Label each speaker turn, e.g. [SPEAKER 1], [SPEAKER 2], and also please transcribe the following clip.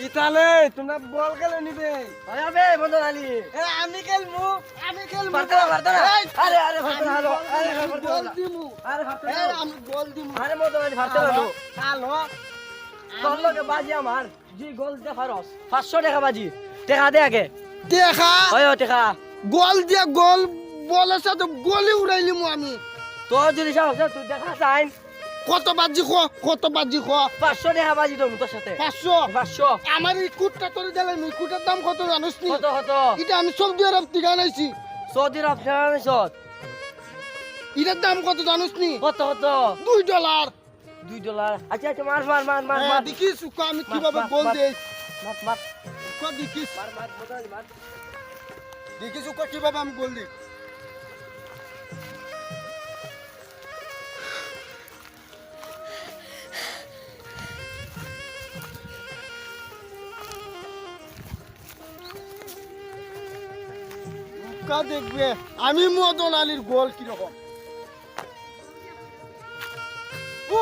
[SPEAKER 1] ইতালে তোমরা বল খেলে নিবে
[SPEAKER 2] আবে মদন আলী
[SPEAKER 1] আমি খেলবো
[SPEAKER 2] পারতরা আরে আরে পারতরা হলো আরে
[SPEAKER 1] বল দিমু
[SPEAKER 2] আরে পারতরা
[SPEAKER 1] আমি বল দিমু
[SPEAKER 2] আরে মদন আলী পারতরা হলো
[SPEAKER 1] হ্যালো
[SPEAKER 2] তোর লগে বাজি আমার জি গোল দে ফারস 500 টাকা বাজি টাকা দে আগে
[SPEAKER 1] দেখা
[SPEAKER 2] হয় টাকা
[SPEAKER 1] গোল দিয়া গোল বলের সাথে গোলি উড়াইলিমু আমি
[SPEAKER 2] তোর যদি সাহস তুই দেখা চাইন
[SPEAKER 1] কত বাজি কত বাজি
[SPEAKER 2] 500 টাকা বাজি তোর তোর সাথে
[SPEAKER 1] 500 আমার এই কুটটা তোর দিলাম এই কুটার দাম কত জানিস নি
[SPEAKER 2] কত কত
[SPEAKER 1] এটা আমি সৌদি আরব থেকে আনাইছি
[SPEAKER 2] সৌদি আরব থেকে সত
[SPEAKER 1] এটার দাম কত জানিস নি
[SPEAKER 2] কত কত
[SPEAKER 1] $2
[SPEAKER 2] $2 আচ্ছা আচ্ছা মার
[SPEAKER 1] দেখিস আমি কিভাবে গোল দেই
[SPEAKER 2] মার
[SPEAKER 1] দেখিস
[SPEAKER 2] মার মদন আলী মার
[SPEAKER 1] দেখিস কিভাবে আমি গোল দিই দেখবে আমি মদন আলীর গোল কিরকম ও